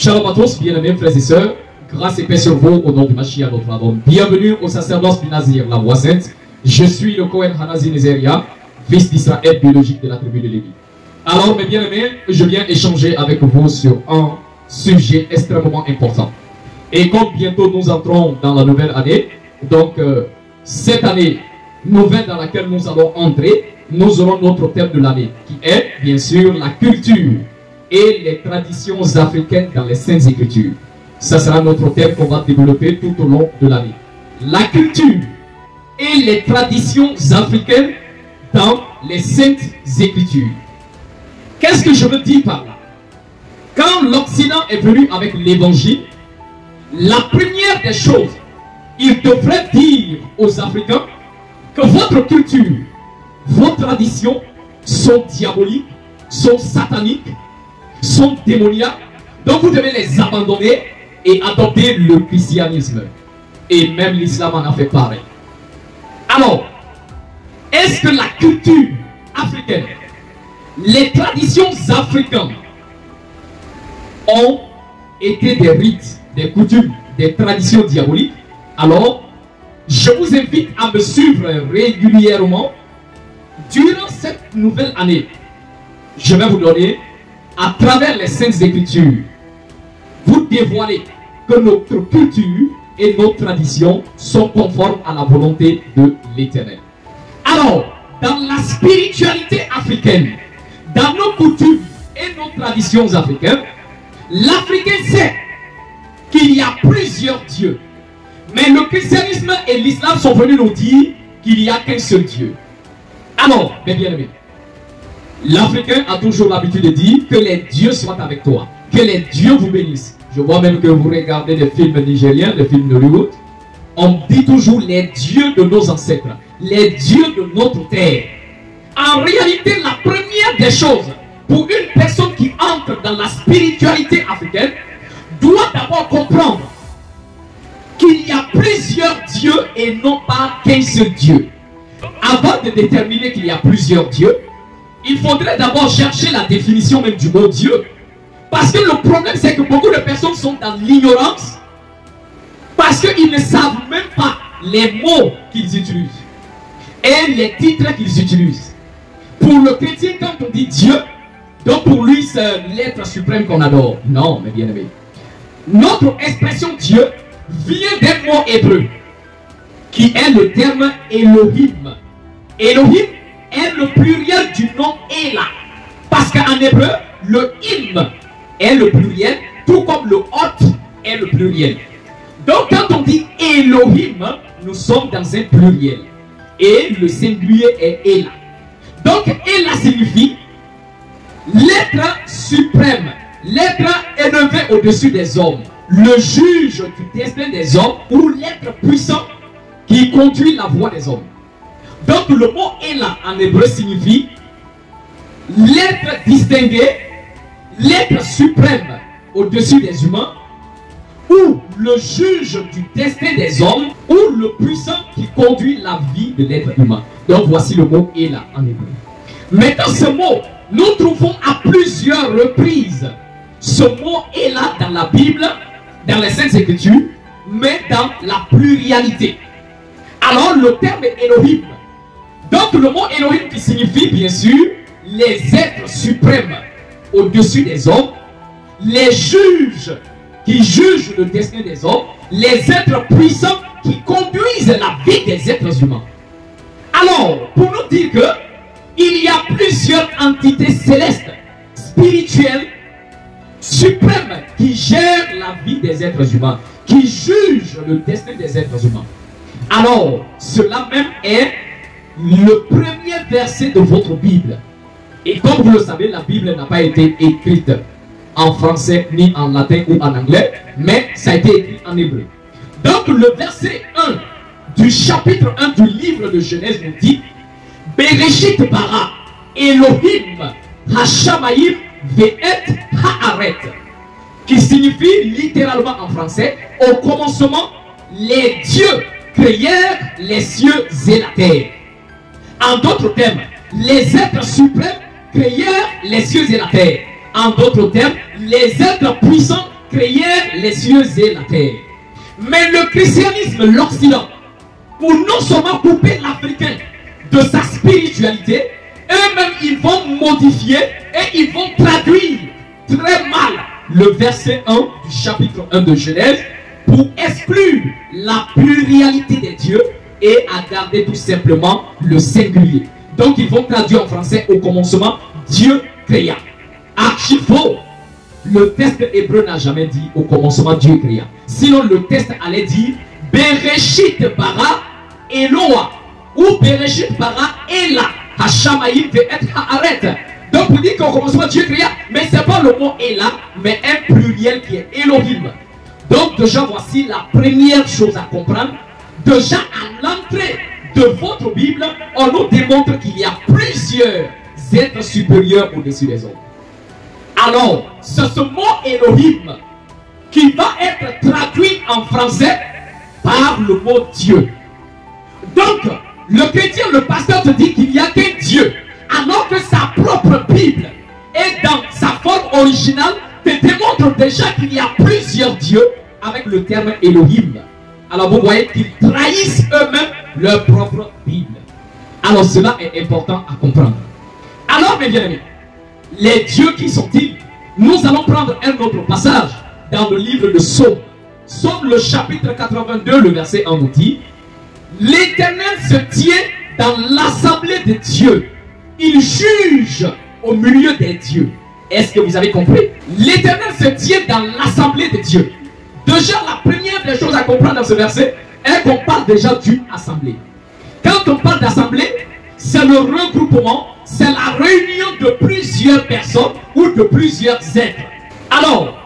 Shalom à tous, bien-aimés frères et sœurs, grâce et paix sur vous au nom du Mashiach notre Adon. Bienvenue au sacerdoce du Nazir, la voix sainte. Je suis le Kohen Hanazi Nezeria, fils d'Israël biologique de la tribu de Lévi. Alors mes bien-aimés, je viens échanger avec vous sur un sujet extrêmement important. Et comme bientôt nous entrons dans la nouvelle année, donc cette année nouvelle dans laquelle nous allons entrer, nous aurons notre thème de l'année, qui est bien sûr la culture et les traditions africaines dans les Saintes Écritures. Ça sera notre thème qu'on va développer tout au long de l'année. La culture et les traditions africaines dans les Saintes Écritures. Qu'est-ce que je veux dire par là? Quand l'Occident est venu avec l'Évangile, la première des choses, il devrait dire aux Africains que votre culture, vos traditions sont diaboliques, sont sataniques, sont démoniaques, donc vous devez les abandonner et adopter le christianisme. Et même l'islam en a fait pareil. Alors, est-ce que la culture africaine, les traditions africaines ont été des rites, des coutumes, des traditions diaboliques? Alors, je vous invite à me suivre régulièrement durant cette nouvelle année. Je vais vous donner, à travers les Saintes Écritures, vous dévoiler que notre culture et nos traditions sont conformes à la volonté de l'Éternel. Alors, dans la spiritualité africaine, dans nos coutumes et nos traditions africaines, l'Africain sait qu'il y a plusieurs dieux. Mais le christianisme et l'islam sont venus nous dire qu'il n'y a qu'un seul Dieu. Alors, mes bien-aimés, l'Africain a toujours l'habitude de dire que les dieux soient avec toi, que les dieux vous bénissent. Je vois même que vous regardez des films nigériens, des films d'Hollywood. On dit toujours les dieux de nos ancêtres, les dieux de notre terre. En réalité, la première des choses pour une personne qui entre dans la spiritualité africaine doit d'abord comprendre qu'il y a plusieurs dieux et non pas qu'un seul Dieu. Avant de déterminer qu'il y a plusieurs dieux, il faudrait d'abord chercher la définition même du mot Dieu. Parce que le problème, c'est que beaucoup de personnes sont dans l'ignorance parce qu'ils ne savent même pas les mots qu'ils utilisent et les titres qu'ils utilisent. Pour le chrétien, quand on dit Dieu, donc pour lui, c'est l'être suprême qu'on adore. Non, mes bien-aimés. Notre expression Dieu vient d'un mot hébreu qui est le terme Elohim. Elohim est le pluriel du nom Ela. Parce qu'en hébreu, le Im est le pluriel, tout comme le Hot est le pluriel. Donc quand on dit Elohim, nous sommes dans un pluriel. Et le singulier est Ela. Donc Ela signifie l'être suprême, l'être élevé au-dessus des hommes, le juge du destin des hommes ou l'être puissant qui conduit la voie des hommes. Donc le mot Ela en hébreu signifie l'être distingué, l'être suprême au-dessus des humains, ou le juge du destin des hommes, ou le puissant qui conduit la vie de l'être humain. Donc voici le mot Ela en hébreu. Maintenant ce mot, nous trouvons à plusieurs reprises ce mot Ela dans la Bible, dans les Saintes Écritures, mais dans la pluralité. Alors le terme est Elohim. Donc le mot Elohim qui signifie bien sûr les êtres suprêmes au-dessus des hommes, les juges qui jugent le destin des hommes, les êtres puissants qui conduisent la vie des êtres humains. Alors, pour nous dire que il y a plusieurs entités célestes, spirituelles, suprême qui gère la vie des êtres humains, qui juge le destin des êtres humains. Alors, cela même est le premier verset de votre Bible. Et comme vous le savez, la Bible n'a pas été écrite en français, ni en latin ou en anglais, mais ça a été écrit en hébreu. Donc le verset 1 du chapitre 1 du livre de Genèse nous dit: Bereshit bara Elohim Hashamayim ve'et haaret, qui signifie littéralement en français: au commencement, les dieux créèrent les cieux et la terre. En d'autres termes, les êtres suprêmes créèrent les cieux et la terre. En d'autres termes, les êtres puissants créèrent les cieux et la terre. Mais le christianisme, l'Occident, pour non seulement couper l'Africain de sa spiritualité, eux-mêmes ils vont modifier et ils vont traduire très mal le verset 1 du chapitre 1 de Genèse pour exclure la pluralité des dieux et à garder tout simplement le singulier. Donc ils vont traduire en français: au commencement, Dieu créa. Archi faux. Le texte hébreu n'a jamais dit au commencement Dieu créa. Sinon le texte allait dire Bereshit bara Eloa ou Bereshit bara Ela Hashamayim ve'et haaret. Donc vous dites qu'au commencement Dieu créa, mais ce n'est pas le mot Ela, mais un pluriel qui est Elohim. Donc déjà voici la première chose à comprendre. Déjà à l'entrée de votre Bible, on nous démontre qu'il y a plusieurs êtres supérieurs au-dessus des autres. Alors, c'est ce mot Elohim qui va être traduit en français par le mot Dieu. Donc, le chrétien, le pasteur te dit qu'il n'y a qu'un Dieu, alors que sa propre Bible et dans sa forme originale te démontre déjà qu'il y a plusieurs dieux avec le terme Elohim. Alors vous voyez qu'ils trahissent eux-mêmes leur propre Bible. Alors cela est important à comprendre. Alors mes bien-aimés, les dieux qui sont-ils? Nous allons prendre un autre passage dans le livre de Psaume. Psaume le chapitre 82, le verset 1 nous dit: L'Éternel se tient dans l'assemblée des dieux. Il juge au milieu des dieux. Est-ce que vous avez compris? L'Éternel se tient dans l'assemblée des dieux. Déjà, la première des choses à comprendre dans ce verset est qu'on parle déjà d'une assemblée. Quand on parle d'assemblée, c'est le regroupement, c'est la réunion de plusieurs personnes ou de plusieurs êtres. Alors,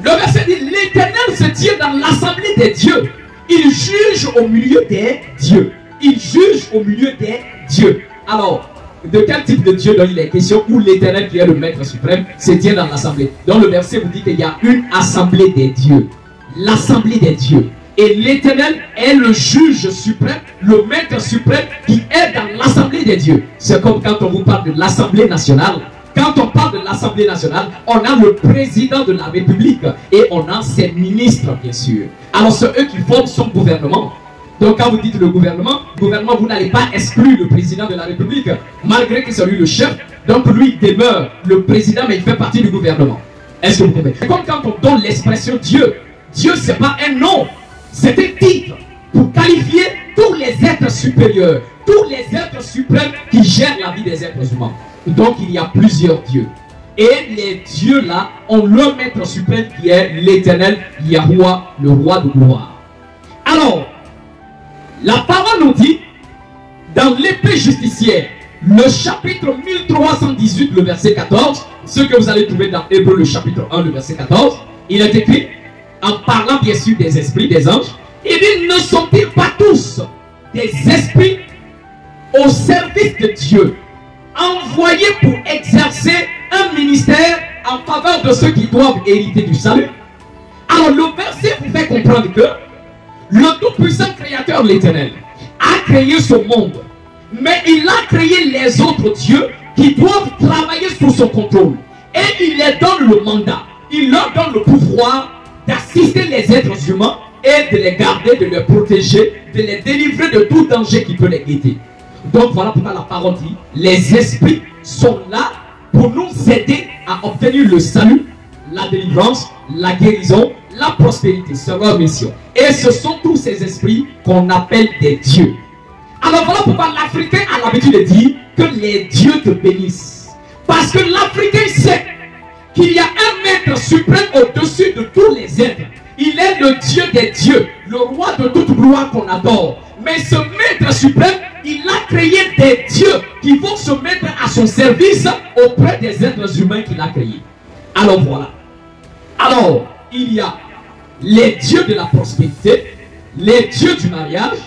le verset dit: L'Éternel se tient dans l'assemblée des dieux. Il juge au milieu des dieux. Il juge au milieu des dieux. Alors, de quel type de Dieu dont il est question, où l'Éternel qui est le Maître suprême se tient dans l'assemblée? Dans le verset vous dit qu'il y a une assemblée des dieux. L'assemblée des dieux. Et l'Éternel est le juge suprême, le Maître suprême qui est dans l'assemblée des dieux. C'est comme quand on vous parle de l'Assemblée nationale. Quand on parle de l'Assemblée nationale, on a le président de la République et on a ses ministres, bien sûr. Alors c'est eux qui forment son gouvernement. Donc quand vous dites le gouvernement, vous n'allez pas exclure le président de la République, malgré que c'est lui le chef. Donc lui il demeure le président, mais il fait partie du gouvernement. Est-ce que vous comprenez? C'est comme quand on donne l'expression Dieu. Dieu, ce n'est pas un nom, c'est un titre pour qualifier tous les êtres supérieurs, tous les êtres suprêmes qui gèrent la vie des êtres humains. Donc il y a plusieurs dieux. Et les dieux là ont le Maître suprême qui est l'Éternel Yahuwah, le roi de gloire. Alors, la parole nous dit, dans l'épée justicière, le chapitre 1318, le verset 14, ce que vous allez trouver dans Hébreu, le chapitre 1, le verset 14, il est écrit, en parlant bien sûr des esprits, des anges, il dit: ne sont-ils pas tous des esprits au service de Dieu, envoyés pour exercer un ministère en faveur de ceux qui doivent hériter du salut? Alors le verset vous fait comprendre que le tout-puissant créateur, l'Éternel, a créé ce monde, mais il a créé les autres dieux qui doivent travailler sous son contrôle. Et il leur donne le mandat, il leur donne le pouvoir d'assister les êtres humains et de les garder, de les protéger, de les délivrer de tout danger qui peut les guetter. Donc voilà pourquoi la parole dit: les esprits sont là pour nous aider à obtenir le salut, la délivrance, la guérison, la prospérité. C'est leur mission. Et ce sont tous ces esprits qu'on appelle des dieux. Alors voilà pourquoi l'Africain a l'habitude de dire que les dieux te bénissent. Parce que l'Africain sait qu'il y a un maître suprême au-dessus de tous les êtres. Il est le Dieu des dieux, le roi de toute gloire qu'on adore. Mais ce maître suprême, il a créé des dieux qui vont se mettre à son service auprès des êtres humains qu'il a créés. Alors voilà. Alors, il y a les dieux de la prospérité, les dieux du mariage,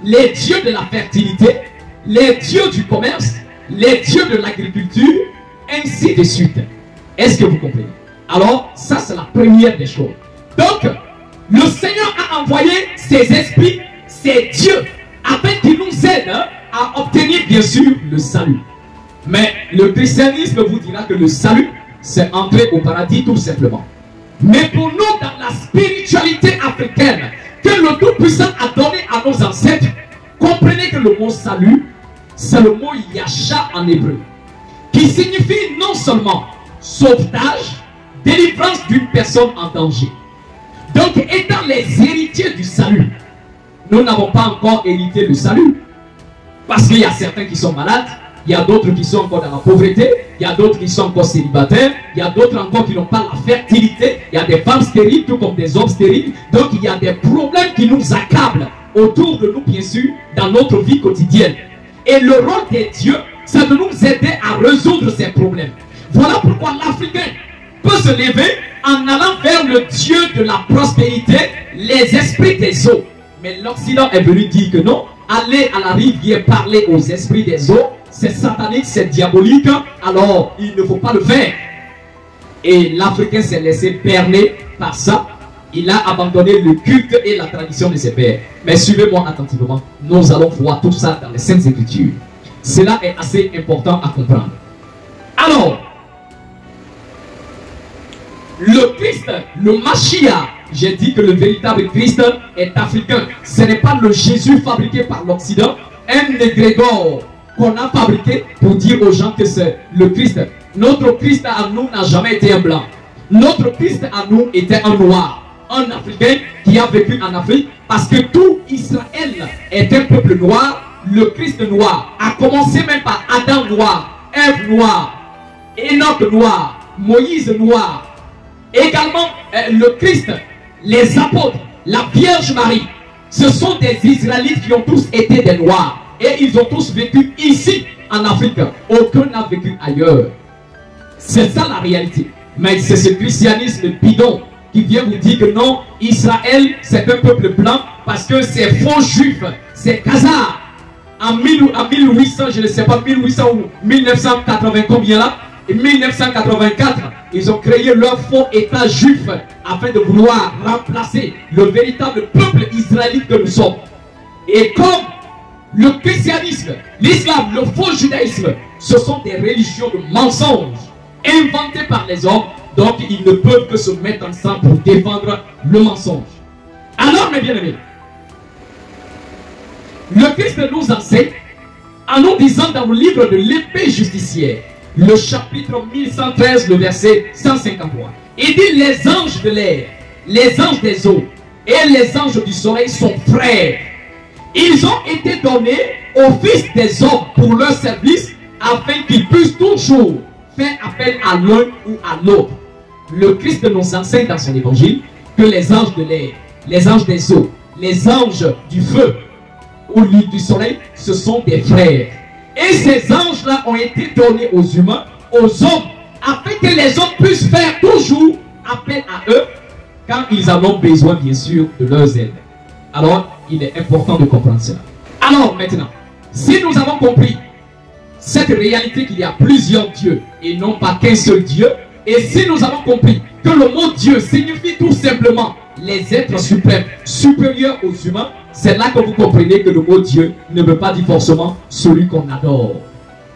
les dieux de la fertilité, les dieux du commerce, les dieux de l'agriculture, ainsi de suite. Est-ce que vous comprenez? Alors, ça c'est la première des choses. Donc, le Seigneur a envoyé ses esprits, ses dieux, afin qu'ils nous aident à obtenir bien sûr le salut. Mais le christianisme vous dira que le salut, c'est entrer au paradis tout simplement. Mais pour nous, dans la spiritualité africaine, que le Tout-Puissant a donné à nos ancêtres, comprenez que le mot salut, c'est le mot Yasha en hébreu, qui signifie non seulement sauvetage, délivrance d'une personne en danger. Donc, étant les héritiers du salut, nous n'avons pas encore hérité le salut. Parce qu'il y a certains qui sont malades, il y a d'autres qui sont encore dans la pauvreté, il y a d'autres qui sont encore célibataires, il y a d'autres encore qui n'ont pas la fertilité, il y a des femmes stériles tout comme des hommes stériles. Donc, il y a des problèmes qui nous accablent autour de nous, bien sûr, dans notre vie quotidienne. Et le rôle des dieux, c'est de nous aider à résoudre ces problèmes. Voilà pourquoi l'Africain peut se lever en allant vers le Dieu de la prospérité, les esprits des eaux. Mais l'Occident est venu dire que non, aller à la rivière parler aux esprits des eaux, c'est satanique, c'est diabolique, alors il ne faut pas le faire. Et l'Africain s'est laissé berner par ça. Il a abandonné le culte et la tradition de ses pères. Mais suivez-moi attentivement, nous allons voir tout ça dans les Saintes Écritures. Cela est assez important à comprendre. Alors, le Christ, le Mashiach, j'ai dit que le véritable Christ est africain. Ce n'est pas le Jésus fabriqué par l'Occident, un égrégore qu'on a fabriqué pour dire aux gens que c'est le Christ. Notre Christ à nous n'a jamais été un blanc. Notre Christ à nous était un noir, un Africain qui a vécu en Afrique, parce que tout Israël est un peuple noir. Le Christ noir a commencé même par Adam noir, Ève noire, Enoch noir, Moïse noir. Également, le Christ, les apôtres, la Vierge Marie, ce sont des Israélites qui ont tous été des Noirs. Et ils ont tous vécu ici, en Afrique. Aucun n'a vécu ailleurs. C'est ça la réalité. Mais c'est ce christianisme bidon qui vient vous dire que non, Israël, c'est un peuple blanc parce que c'est faux juif, c'est Khazar. En 1800, je ne sais pas, 1800 ou 1980, combien là? En 1984, ils ont créé leur faux État juif afin de vouloir remplacer le véritable peuple israélite que nous sommes. Et comme le christianisme, l'islam, le faux judaïsme, ce sont des religions de mensonges inventées par les hommes, donc ils ne peuvent que se mettre ensemble pour défendre le mensonge. Alors, mes bien-aimés, le Christ nous enseigne en nous disant dans le livre de l'épée justicière, le chapitre 1113, le verset 153. Il dit: les anges de l'air, les anges des eaux et les anges du soleil sont frères. Ils ont été donnés aux fils des hommes pour leur service, afin qu'ils puissent toujours faire appel à l'un ou à l'autre. Le Christ nous enseigne dans son évangile que les anges de l'air, les anges des eaux, les anges du feu ou du soleil, ce sont des frères. Et ces anges-là ont été donnés aux humains, aux hommes, afin que les hommes puissent faire toujours appel à eux quand ils en ont besoin, bien sûr, de leurs aides. Alors, il est important de comprendre cela. Alors, maintenant, si nous avons compris cette réalité qu'il y a plusieurs dieux et non pas qu'un seul Dieu, et si nous avons compris que le mot Dieu signifie tout simplement les êtres suprêmes, supérieurs aux humains, c'est là que vous comprenez que le mot Dieu ne veut pas dire forcément celui qu'on adore.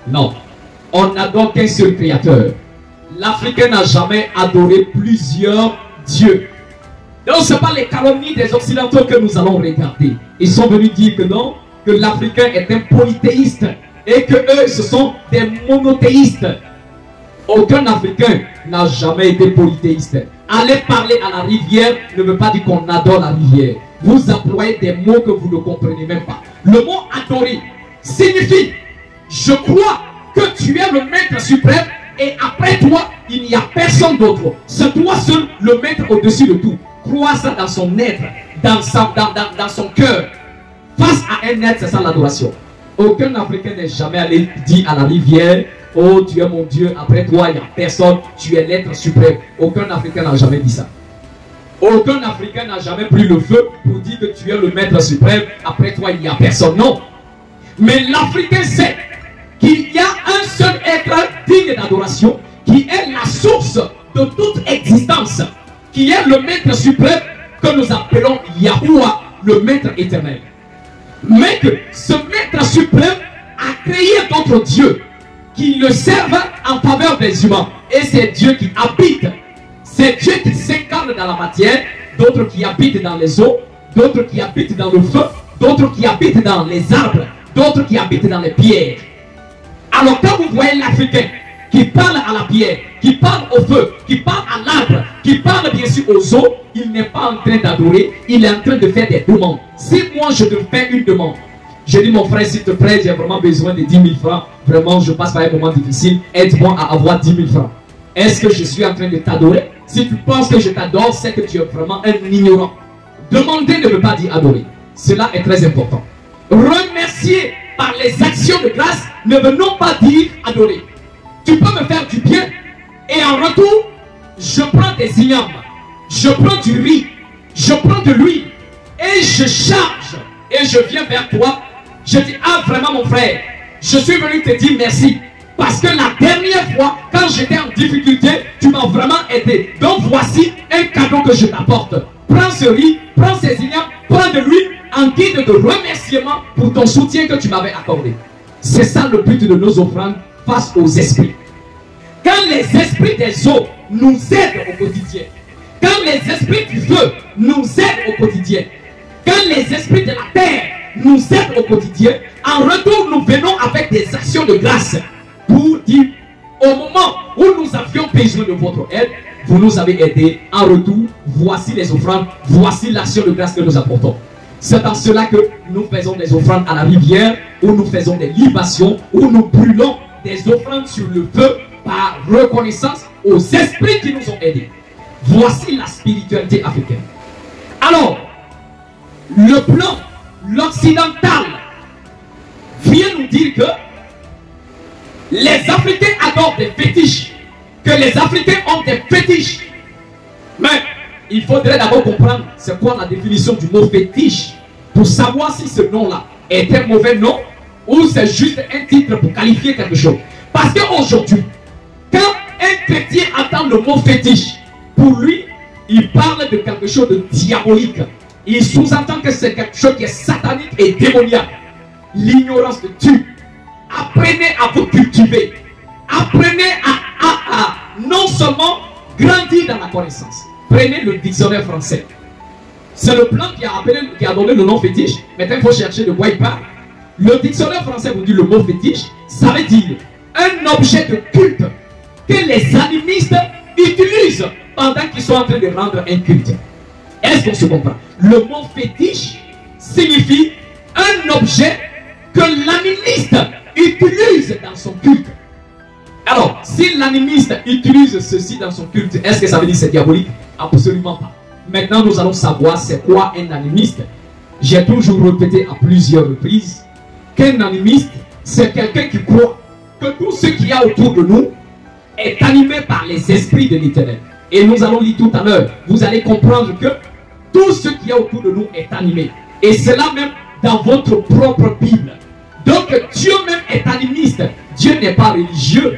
Non, on n'adore qu'un seul créateur. L'Africain n'a jamais adoré plusieurs dieux. Donc ce n'est pas les calomnies des Occidentaux que nous allons regarder. Ils sont venus dire que non, que l'Africain est un polythéiste et que eux, ce sont des monothéistes. Aucun Africain n'a jamais été polythéiste. Aller parler à la rivière ne veut pas dire qu'on adore la rivière. Vous employez des mots que vous ne comprenez même pas. Le mot adorer signifie: je crois que tu es le maître suprême et après toi, il n'y a personne d'autre. C'est toi seul le maître au-dessus de tout. Crois ça dans son être, dans son cœur. Face à un être, c'est ça l'adoration. Aucun Africain n'est jamais allé dire à la rivière, oh tu es mon Dieu, après toi il n'y a personne, tu es l'être suprême. Aucun Africain n'a jamais dit ça. Aucun Africain n'a jamais pris le feu pour dire que tu es le maître suprême, après toi il n'y a personne. Non. Mais l'Africain sait qu'il y a un seul être digne d'adoration, qui est la source de toute existence, qui est le maître suprême que nous appelons Yahuwah, le maître éternel. Mais que ce maître suprême a créé d'autres dieux qui le servent en faveur des humains. Et c'est Dieu qui habite. C'est Dieu qui s'incarne dans la matière, d'autres qui habitent dans les eaux, d'autres qui habitent dans le feu, d'autres qui habitent dans les arbres, d'autres qui habitent dans les pierres. Alors quand vous voyez l'Africain qui parle à la pierre, qui parle au feu, qui parle à l'arbre, qui parle bien sûr aux eaux, il n'est pas en train d'adorer, il est en train de faire des demandes. Si moi je te fais une demande, je dis mon frère s'il te plaît, j'ai vraiment besoin de 10 000 francs, vraiment je passe par un moment difficile, aide-moi à avoir 10 000 francs. Est-ce que je suis en train de t'adorer? Si tu penses que je t'adore, c'est que tu es vraiment un ignorant. Demander ne veut pas dire adorer. Cela est très important. Remercier par les actions de grâce ne veut non pas dire adorer. Tu peux me faire du bien et en retour, je prends des ignames, je prends du riz, je prends de l'huile et je charge et je viens vers toi. Je dis, ah vraiment mon frère, je suis venu te dire merci. Parce que la dernière fois, quand j'étais en difficulté, tu m'as vraiment aidé. Donc voici un cadeau que je t'apporte. Prends ce riz, prends ces ignames, prends de l'huile en guide de remerciement pour ton soutien que tu m'avais accordé. C'est ça le but de nos offrandes face aux esprits. Quand les esprits des eaux nous aident au quotidien, quand les esprits du feu nous aident au quotidien, quand les esprits de la terre nous aident au quotidien, en retour nous venons avec des actions de grâce pour dire au moment où nous avions besoin de votre aide, vous nous avez aidés. En retour, voici les offrandes, voici l'action de grâce que nous apportons. C'est en cela que nous faisons des offrandes à la rivière, où nous faisons des libations, où nous brûlons des offrandes sur le feu par reconnaissance aux esprits qui nous ont aidés. Voici la spiritualité africaine. Alors, le plan, l'occidental, vient nous dire que les Africains adorent des fétiches, que les Africains ont des fétiches. Mais il faudrait d'abord comprendre c'est quoi la définition du mot fétiche pour savoir si ce nom-là est un mauvais nom ou c'est juste un titre pour qualifier quelque chose. Parce qu'aujourd'hui, quand un chrétien entend le mot fétiche, pour lui, il parle de quelque chose de diabolique. Il sous-entend que c'est quelque chose qui est satanique et démoniaque. L'ignorance de Dieu. Apprenez à vous cultiver. Apprenez à non seulement grandir dans la connaissance. Prenez le dictionnaire français. C'est le plan qui a donné le nom fétiche. Maintenant, il faut chercher de quoi il parle. Le dictionnaire français vous dit le mot fétiche. Ça veut dire un objet de culte que les animistes utilisent pendant qu'ils sont en train de rendre un culte. Est-ce qu'on se comprend? Le mot fétiche signifie un objet que l'animiste utilise dans son culte. Alors, si l'animiste utilise ceci dans son culte, est-ce que ça veut dire que c'est diabolique? Absolument pas. Maintenant, nous allons savoir c'est quoi un animiste. J'ai toujours répété à plusieurs reprises qu'un animiste, c'est quelqu'un qui croit que tout ce qu'il y a autour de nous est animé par les esprits de l'Éternel. Et nous allons lire tout à l'heure. Vous allez comprendre que tout ce qu'il y a autour de nous est animé. Et cela même dans votre propre Bible. Donc Dieu même est animiste. Dieu n'est pas religieux.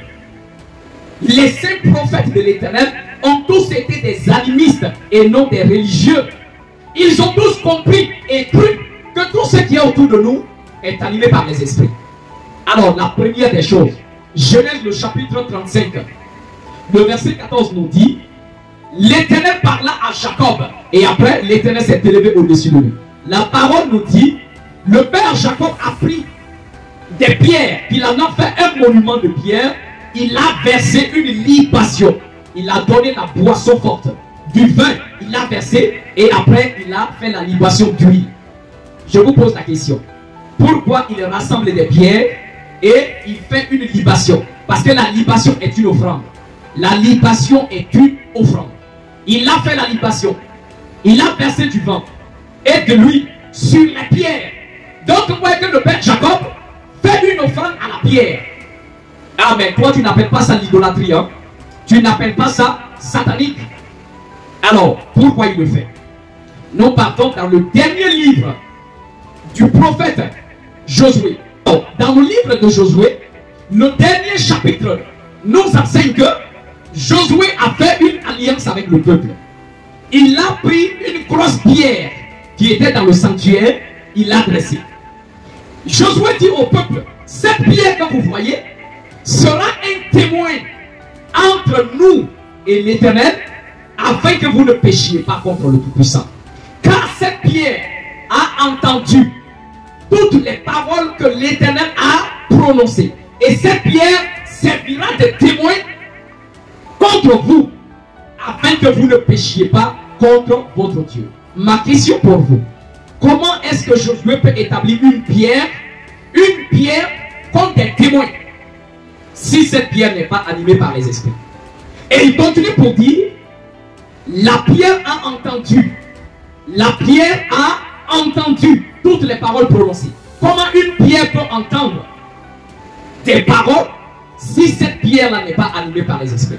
Les saints prophètes de l'Éternel ont tous été des animistes et non des religieux. Ils ont tous compris et cru que tout ce qui est autour de nous est animé par les esprits. Alors la première des choses, Genèse le chapitre 35, le verset 14 nous dit: l'Éternel parla à Jacob et après l'Éternel s'est élevé au-dessus de lui. La parole nous dit, le père Jacob a pris des pierres, il en a fait un monument de pierre, il a versé une libation, il a donné la boisson forte, du vin, il a versé et après il a fait la libation d'huile. Je vous pose la question, pourquoi il rassemble des pierres et il fait une libation. Parce que la libation est une offrande. La libation est une offrande. Il a fait la libation. Il a versé du vin et de l'huile sur les pierres. Donc vous voyez que le père Jacob fait une offrande à la pierre. Ah mais toi tu n'appelles pas ça l'idolâtrie, hein? Tu n'appelles pas ça satanique. Alors pourquoi il le fait? Nous partons dans le dernier livre du prophète Josué. Dans le livre de Josué, le dernier chapitre nous enseigne que Josué a fait une alliance avec le peuple. Il a pris une grosse pierre qui était dans le sanctuaire, il l'a dressée. Josué dit au peuple, cette pierre que vous voyez sera un témoin entre nous et l'Éternel, afin que vous ne péchiez pas contre le Tout-Puissant. Car cette pierre a entendu toutes les paroles que l'Éternel a prononcées. Et cette pierre servira de témoin contre vous, afin que vous ne péchiez pas contre votre Dieu. Ma question pour vous, comment est-ce que Josué peut établir une pierre comme des témoins, si cette pierre n'est pas animée par les esprits? Et il continue pour dire, la pierre a entendu. La pierre a entendu toutes les paroles prononcées. Comment une pierre peut entendre des paroles si cette pierre-là n'est pas animée par les esprits?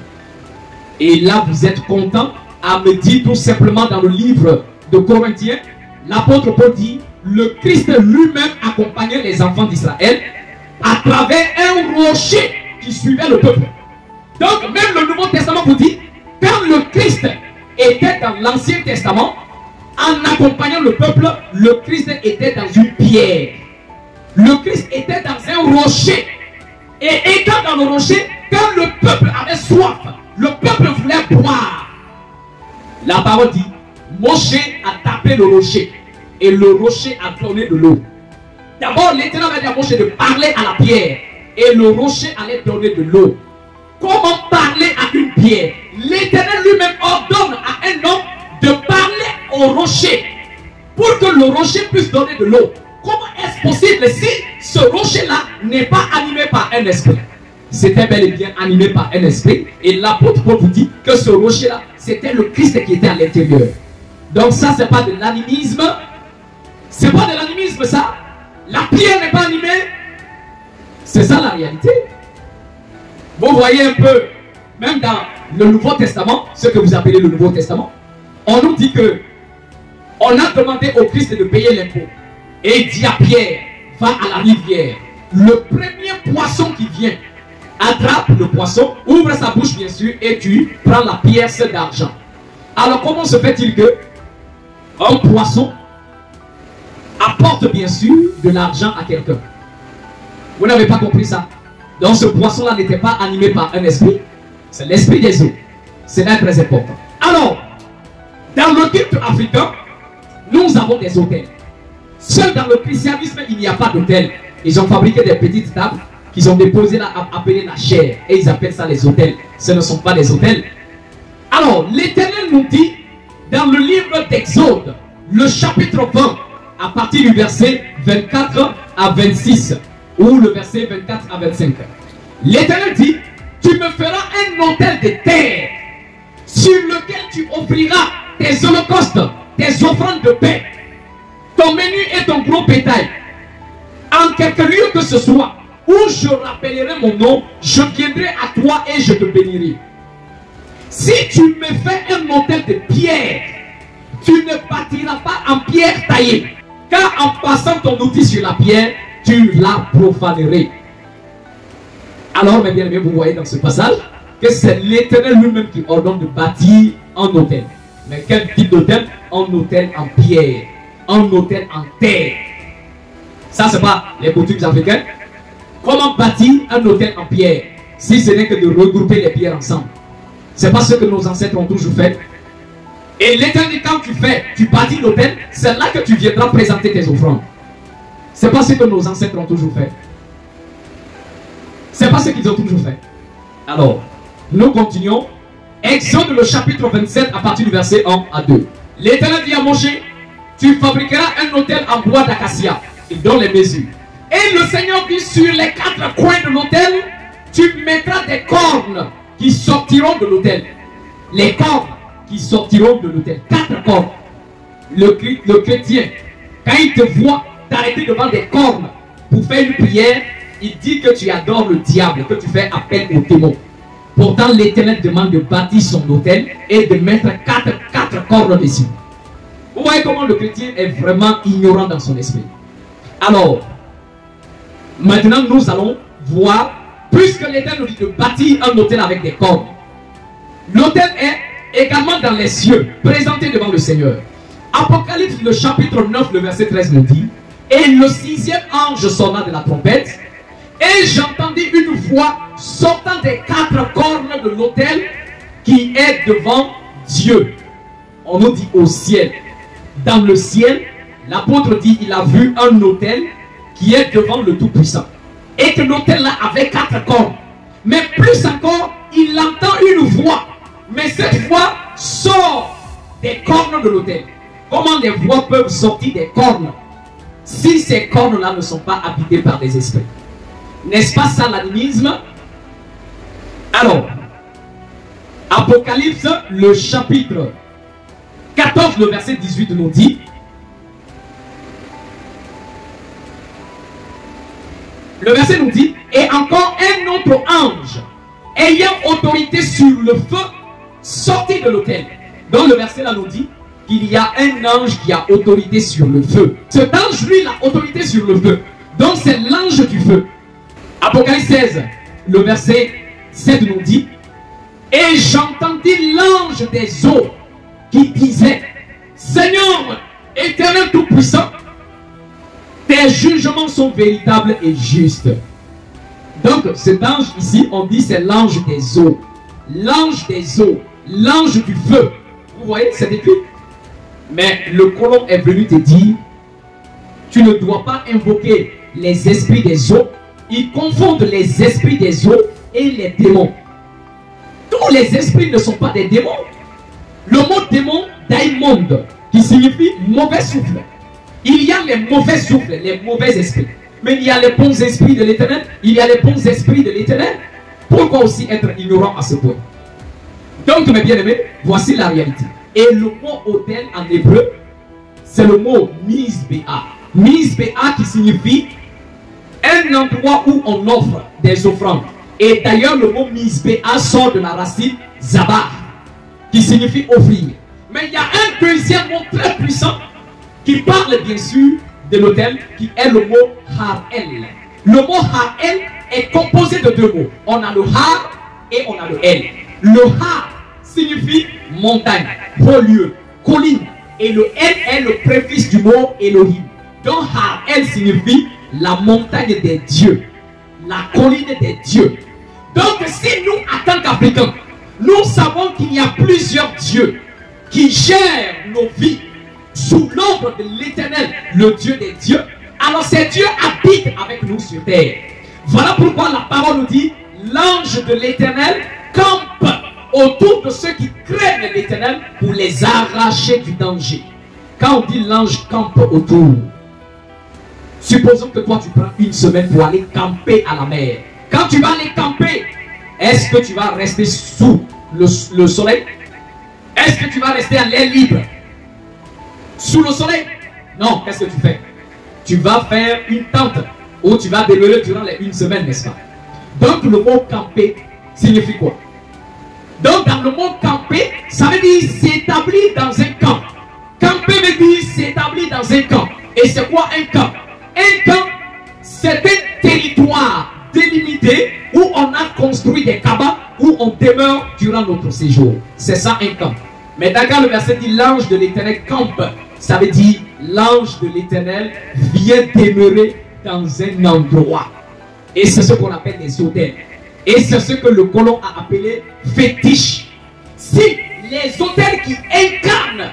Et là, vous êtes content à me dire tout simplement dans le livre de Corinthiens, l'apôtre Paul dit, le Christ lui-même accompagnait les enfants d'Israël à travers un rocher qui suivait le peuple. Donc même le Nouveau Testament vous dit, quand le Christ était dans l'Ancien Testament, en accompagnant le peuple, le Christ était dans une pierre. Le Christ était dans un rocher. Et étant dans le rocher, quand le peuple avait soif, le peuple voulait boire. La parole dit, Moshe a tapé le rocher et le rocher a donné de l'eau. D'abord, l'Éternel a dit à Moshe de parler à la pierre et le rocher allait donner de l'eau. Comment parler à une pierre? L'Éternel lui-même ordonne à un homme de parler au rocher pour que le rocher puisse donner de l'eau. Comment est-ce possible si ce rocher-là n'est pas animé par un esprit? C'était bel et bien animé par un esprit. Et l'apôtre Paul vous dit que ce rocher-là, c'était le Christ qui était à l'intérieur. Donc ça, c'est pas de l'animisme. C'est pas de l'animisme, ça. La pierre n'est pas animée. C'est ça la réalité. Vous voyez un peu, même dans le Nouveau Testament, ce que vous appelez le Nouveau Testament, on nous dit que on a demandé au Christ de payer l'impôt. Et il dit à Pierre, va à la rivière. Le premier poisson qui vient, attrape le poisson, ouvre sa bouche bien sûr, et tu prends la pièce d'argent. Alors comment se fait-il que un poisson apporte bien sûr de l'argent à quelqu'un? Vous n'avez pas compris ça? Donc ce poisson-là n'était pas animé par un esprit. C'est l'esprit des eaux. C'est là très important. Alors, dans le culte africain, nous avons des autels. Seul dans le christianisme, il n'y a pas d'autel. Ils ont fabriqué des petites tables qu'ils ont déposées là, appelées la chair. Et ils appellent ça les autels. Ce ne sont pas des autels. Alors, l'Éternel nous dit, dans le livre d'Exode, le chapitre 20, à partir du verset 24 à 26, ou le verset 24 à 25. L'Éternel dit, tu me feras un autel de terre, sur lequel tu offriras tes holocaustes, tes offrandes de paix, ton menu et ton gros bétail. En quelque lieu que ce soit, où je rappellerai mon nom, je viendrai à toi et je te bénirai. Si tu me fais un autel de pierre, tu ne bâtiras pas en pierre taillée, car en passant ton outil sur la pierre, tu la profanerais. Alors, mes bien-aimés, vous voyez dans ce passage que c'est l'Éternel lui-même qui ordonne de bâtir un autel. Mais quel type d'autel? Un autel en pierre, un autel en terre. Ça, c'est pas les coutumes africaines. Comment bâtir un autel en pierre si ce n'est que de regrouper les pierres ensemble? C'est pas ce que nos ancêtres ont toujours fait. Et l'Éternel, quand tu bâtis l'autel, c'est là que tu viendras présenter tes offrandes. C'est pas ce que nos ancêtres ont toujours fait. C'est pas ce qu'ils ont toujours fait. Alors, nous continuons. Exode le chapitre 27 à partir du verset 1 à 2. L'Éternel dit à Moshe, tu fabriqueras un autel en bois d'acacia. Il donne les mesures. Et le Seigneur dit, sur les 4 coins de l'autel, tu mettras des cornes qui sortiront de l'autel. Les cornes qui sortiront de l'autel. 4 cornes. Le chrétien, quand il te voit t'arrêter devant des cornes pour faire une prière, il dit que tu adores le diable, que tu fais appel au démon. Pourtant, l'Éternel demande de bâtir son autel et de mettre 4 cornes dessus. Vous voyez comment le chrétien est vraiment ignorant dans son esprit. Alors, maintenant nous allons voir, puisque l'Éternel nous dit de bâtir un autel avec des cornes. L'autel est également dans les cieux, présenté devant le Seigneur. Apocalypse, le chapitre 9, le verset 13 nous dit, et le 6e ange sonna de la trompette, et j'entendis une voix sortant des 4 cornes de l'autel qui est devant Dieu. On nous dit au ciel. Dans le ciel, l'apôtre dit il a vu un autel qui est devant le Tout-Puissant. Et que l'autel là avait 4 cornes. Mais plus encore, il entend une voix. Mais cette voix sort des cornes de l'autel. Comment des voix peuvent sortir des cornes si ces cornes-là ne sont pas habitées par des esprits? N'est-ce pas ça l'animisme? Alors, Apocalypse, le chapitre 14, le verset 18 nous dit, le verset nous dit, et encore un autre ange, ayant autorité sur le feu, sortit de l'autel. Donc le verset là nous dit qu'il y a un ange qui a autorité sur le feu. Cet ange, lui, il a autorité sur le feu. Donc c'est l'ange du feu. Apocalypse 16, le verset 7 nous dit, et j'entendis l'ange des eaux qui disait, Seigneur, Éternel Tout-Puissant, tes jugements sont véritables et justes. Donc cet ange ici, on dit c'est l'ange des eaux. L'ange des eaux, l'ange du feu. Vous voyez, c'est écrit. Mais le colon est venu te dire, tu ne dois pas invoquer les esprits des eaux. Ils confondent les esprits des eaux et les démons. Tous les esprits ne sont pas des démons. Le mot démon, daimon, qui signifie mauvais souffle. Il y a les mauvais souffles, les mauvais esprits. Mais il y a les bons esprits de l'Éternel. Il y a les bons esprits de l'Éternel. Pourquoi aussi être ignorant à ce point? Donc mes bien-aimés, voici la réalité. Et le mot autel en hébreu, c'est le mot misbéa. Misbéa qui signifie un endroit où on offre des offrandes. Et d'ailleurs le mot misbéa sort de la racine zabah, qui signifie offrir. Mais il y a un deuxième mot très puissant qui parle bien sûr de l'autel, qui est le mot Har-El. Le mot Har-El est composé de 2 mots. On a le Har et on a le El. Le Har signifie montagne, haut lieu, colline. Et le El est le préfixe du mot Elohim. Donc Har-El signifie la montagne des dieux, la colline des dieux. Donc si nous, en tant qu'Africains, nous savons qu'il y a plusieurs dieux qui gèrent nos vies sous l'ombre de l'Éternel, le Dieu des dieux, alors ces dieux habitent avec nous sur terre. Voilà pourquoi la parole nous dit, l'ange de l'Éternel campe autour de ceux qui craignent l'Éternel pour les arracher du danger. Quand on dit l'ange campe autour, supposons que toi tu prends une semaine pour aller camper à la mer. Quand tu vas aller camper, est-ce que tu vas rester sous le soleil? Est-ce que tu vas rester à l'air libre sous le soleil? Non, qu'est-ce que tu fais? Tu vas faire une tente où tu vas demeurer durant les 1 semaine, n'est-ce pas? Donc le mot camper signifie quoi? Donc dans le mot camper, ça veut dire s'établir dans un camp. Camper veut dire s'établir dans un camp. Et c'est quoi un camp? Un camp, c'est un territoire délimité où on a construit des cabanes où on demeure durant notre séjour. C'est ça un camp. Mais d'accord, le verset dit l'ange de l'Éternel campe. Ça veut dire l'ange de l'Éternel vient demeurer dans un endroit. Et c'est ce qu'on appelle les autels. Et c'est ce que le colon a appelé fétiche. Si les autels qui incarnent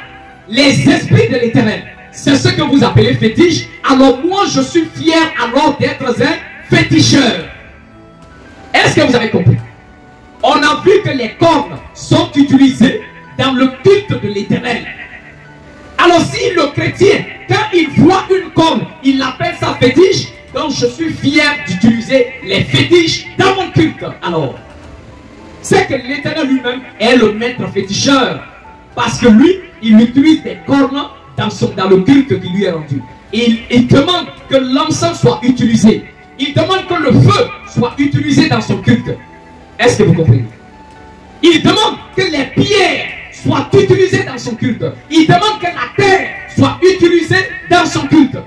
les esprits de l'Éternel, c'est ce que vous appelez fétiche, alors moi je suis fier alors d'être un féticheur. Est-ce que vous avez compris? On a vu que les cornes sont utilisées dans le culte de l'Éternel. Alors si le chrétien, quand il voit une corne, il appelle ça fétiche, Donc je suis fier d'utiliser les fétiches dans mon culte. Alors, c'est que l'Éternel lui-même est le maître féticheur. Parce que lui, il utilise des cornes dans le culte qui lui est rendu. Il demande que l'encens soit utilisé. Il demande que le feu soit utilisé dans son culte. Est-ce que vous comprenez? Il demande que les pierres soient utilisées dans son culte. Il demande que la terre soit utilisée dans son culte.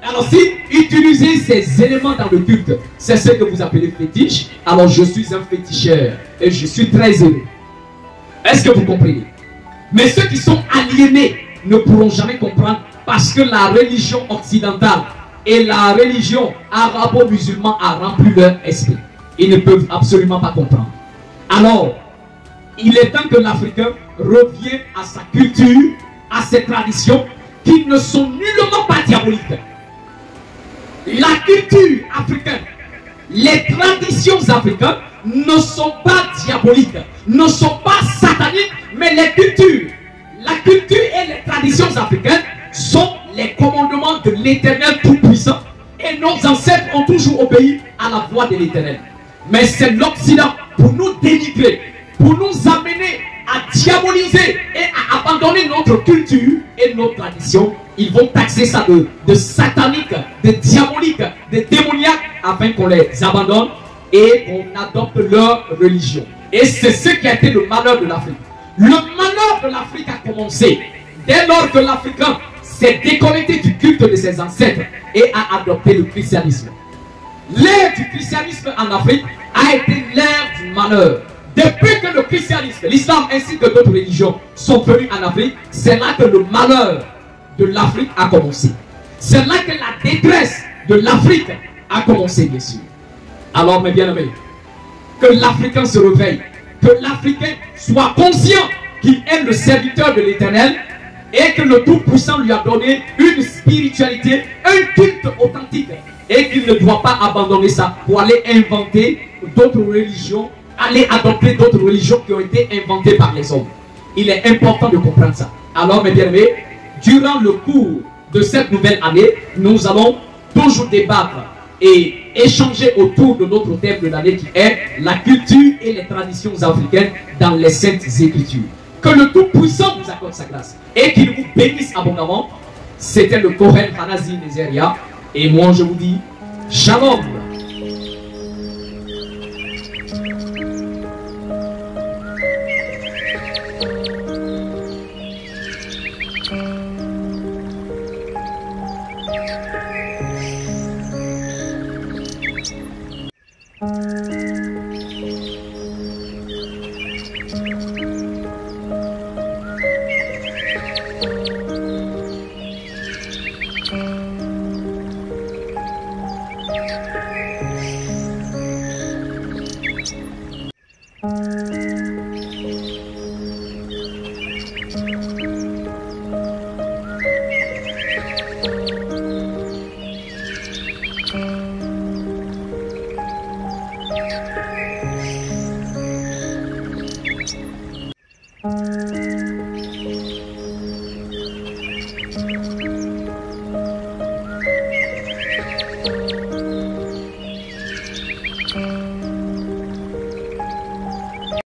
Alors si utiliser ces éléments dans le culte, c'est ce que vous appelez fétiche, alors je suis un féticheur et je suis très heureux. Est-ce que vous comprenez? Mais ceux qui sont aliénés ne pourront jamais comprendre parce que la religion occidentale et la religion arabo-musulmane a rempli leur esprit. Ils ne peuvent absolument pas comprendre. Alors, il est temps que l'Africain revienne à sa culture, à ses traditions qui ne sont nullement pas diaboliques. La culture africaine, les traditions africaines ne sont pas diaboliques, ne sont pas sataniques, mais les cultures, la culture et les traditions africaines sont les commandements de l'Éternel Tout-Puissant et nos ancêtres ont toujours obéi à la voix de l'Éternel. Mais c'est l'Occident pour nous dénigrer, pour nous amener à diaboliser et à abandonner notre culture et nos traditions. Ils vont taxer ça de satanique, de diabolique, de démoniaque, afin qu'on les abandonne et qu'on adopte leur religion. Et c'est ce qui a été le malheur de l'Afrique. Le malheur de l'Afrique a commencé dès lors que l'Africain s'est déconnecté du culte de ses ancêtres et a adopté le christianisme. L'ère du christianisme en Afrique a été l'ère du malheur. Depuis que le christianisme, l'islam ainsi que d'autres religions sont venus en Afrique, c'est là que le malheur de l'Afrique a commencé. C'est là que la détresse de l'Afrique a commencé, bien sûr. Alors, mes bien-aimés, que l'Africain se réveille, que l'Africain soit conscient qu'il est le serviteur de l'Éternel et que le Tout-Puissant lui a donné une spiritualité, un culte authentique et qu'il ne doit pas abandonner ça pour aller inventer d'autres religions, aller adopter d'autres religions qui ont été inventées par les hommes. Il est important de comprendre ça. Alors, mes bien-aimés, durant le cours de cette nouvelle année, nous allons toujours débattre et échanger autour de notre thème de l'année qui est la culture et les traditions africaines dans les Saintes Écritures. Que le Tout-Puissant vous accorde sa grâce et qu'il vous bénisse abondamment. C'était le Kohen Hanazi Nezeria et moi je vous dis Shalom.